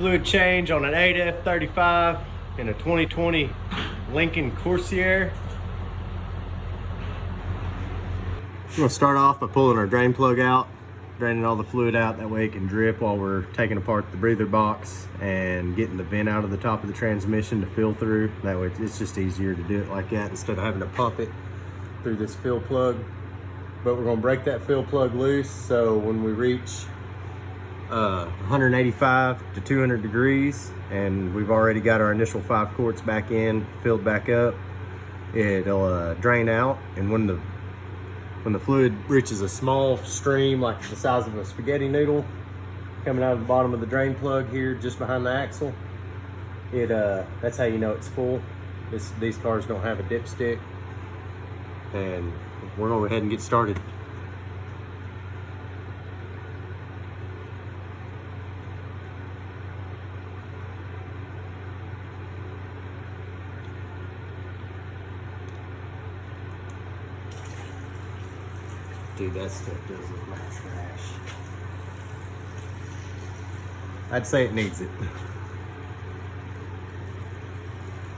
fluid change on an 8F35 in a 2020 Lincoln Corsair. We're gonna start off by pulling our drain plug out, draining all the fluid out, that way it can drip while we're taking apart the breather box and getting the vent out of the top of the transmission to fill through. That way it's just easier to do it like that instead of having to pump it through this fill plug. But we're gonna break that fill plug loose, so when we reach 185 to 200 degrees and we've already got our initial 5 quarts back in, filled back up, it'll drain out. And when the fluid reaches a small stream like the size of a spaghetti noodle coming out of the bottom of the drain plug here just behind the axle, that's how you know it's full. These cars don't have a dipstick. And we're gonna go ahead and get started. Dude, that stuff does look like trash. I'd say it needs it.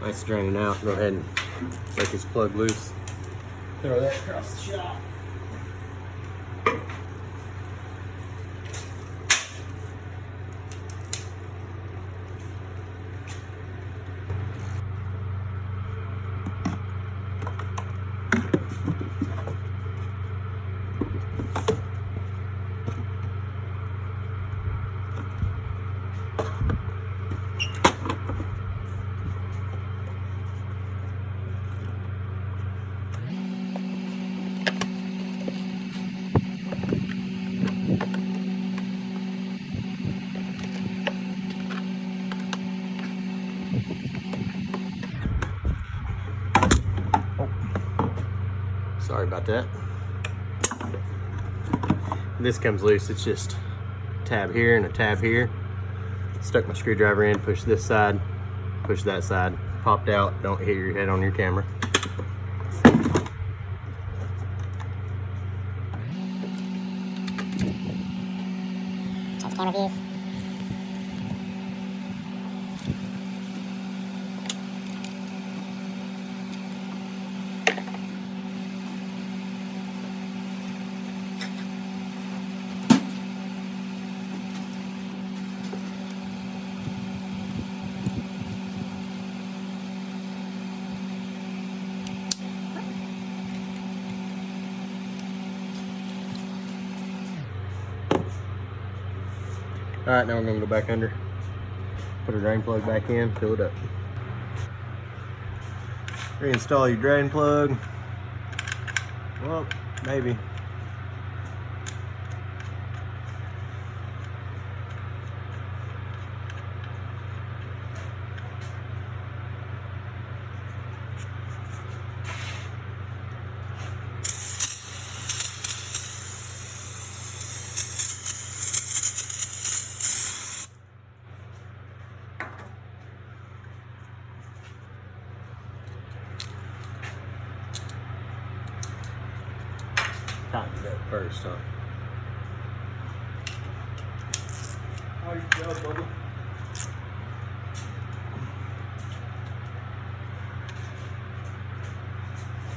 Nice draining out. Go ahead and break this plug loose. Throw that across the shop. Sorry about that. This comes loose. It's just a tab here and a tab here. Stuck my screwdriver in, push this side, push that side. Popped out. Don't hit your head on your camera. Change camera views. All right, now we're gonna go back under, put our drain plug back in, fill it up. Reinstall your drain plug. Well, maybe. Tighten it up first, huh? How you doing, Bubba?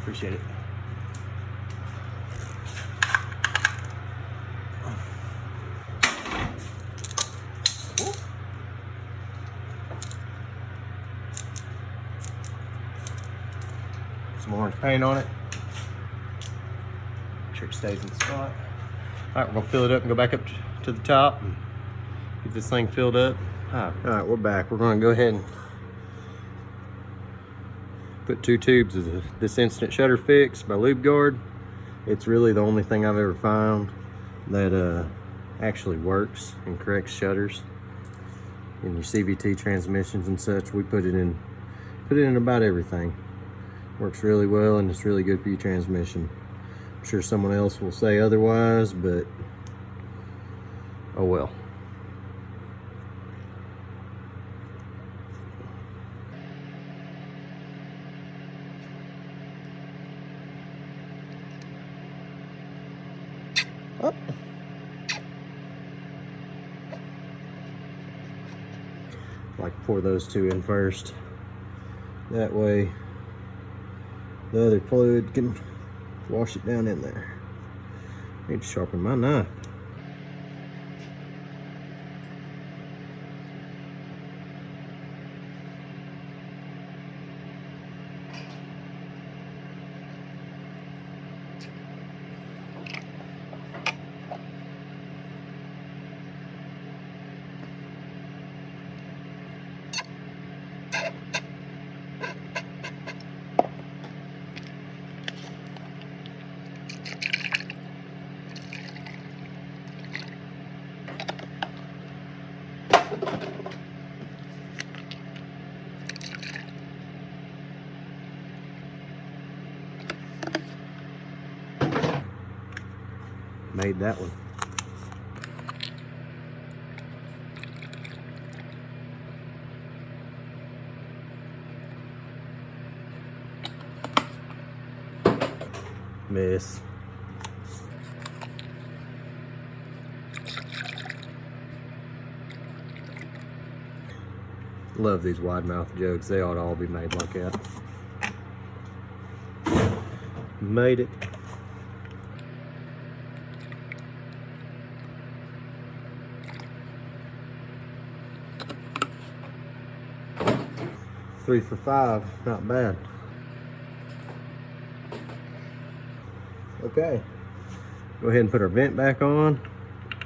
Appreciate it. Some orange paint on it. Make sure it stays in the spot. All right, we're gonna fill it up and go back up to the top and get this thing filled up. All right, we're back. We're gonna go ahead and put 2 tubes of this instant shutter fix by Lube Guard. It's really the only thing I've ever found that actually works and corrects shutters in your CVT transmissions and such. We put it in about everything. Works really well and it's really good for your transmission. I'm sure someone else will say otherwise, but oh well. Oh. Like pour those two in first. That way the other fluid can wash it down in there. I need to sharpen my knife. Made that one. Miss. Love these wide mouth jugs. They ought to all be made like that. Made it. $3 for $5, not bad. Okay, go ahead and put our vent back on.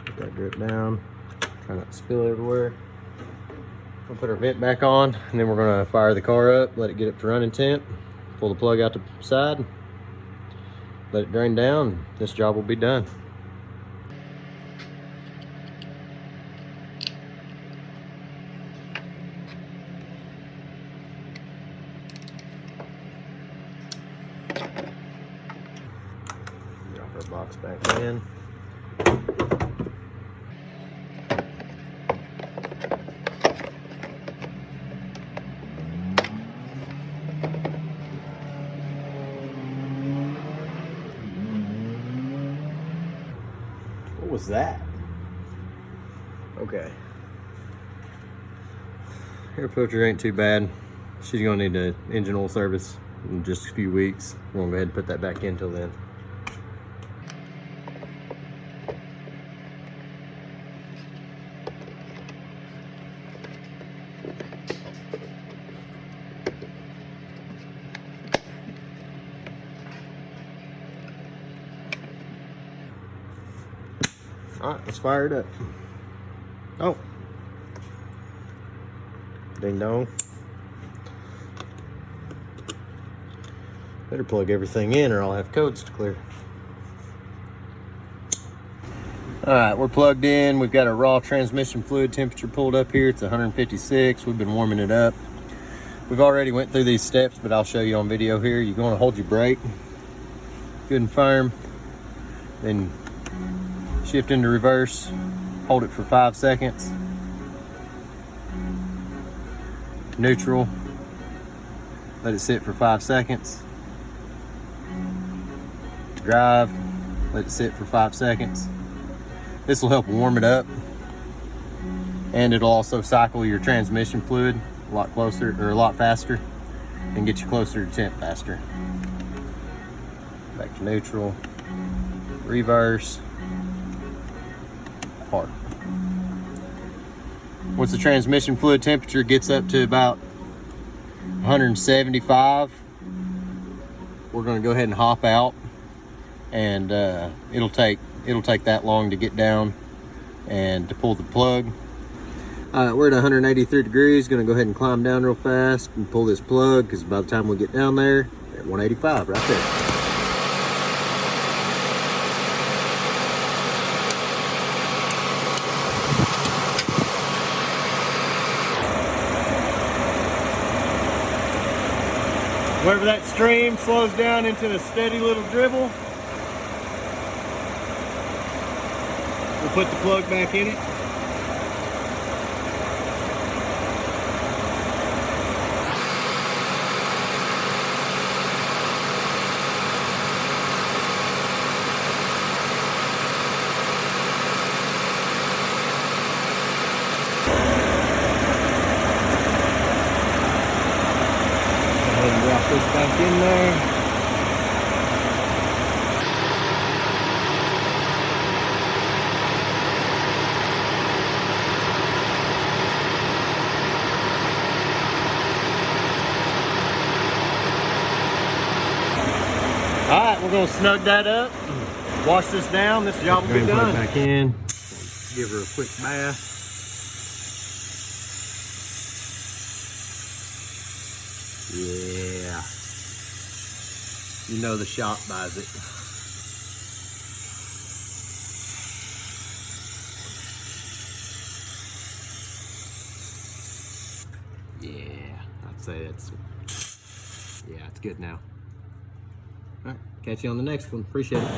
Let that drip down. Try not to spill everywhere. We'll put our vent back on, and then we're gonna fire the car up, let it get up to running temp, pull the plug out the side, let it drain down. This job will be done. Drop our box back in. What was that? Okay. Air filter ain't too bad. She's gonna need an engine oil service in just a few weeks. We're gonna go ahead and put that back in till then. All right, let's fire it up. Oh. Ding dong. Better plug everything in or I'll have codes to clear. All right, we're plugged in. We've got our raw transmission fluid temperature pulled up here. It's 156. We've been warming it up. We've already went through these steps, but I'll show you on video here. You're gonna hold your brake good and firm, then shift into reverse, hold it for 5 seconds. Neutral, let it sit for 5 seconds. Drive, let it sit for 5 seconds. This will help warm it up, and it'll also cycle your transmission fluid a lot closer, or a lot faster, and get you closer to temp faster. Back to neutral, reverse, park. Once the transmission fluid temperature gets up to about 175, we're going to go ahead and hop out, and it'll take that long to get down and to pull the plug. We're at 183 degrees. Going to go ahead and climb down real fast and pull this plug, because by the time we get down there, we're at 185 right there. Whenever that stream slows down into a steady little dribble, we'll put the plug back in it. back in there. All right, we're gonna snug that up, wash this down. This job will be done. Back in, give her a quick bath. Yeah, you know the shop buys it. Yeah, I'd say it's good now. All right, catch you on the next one. Appreciate it.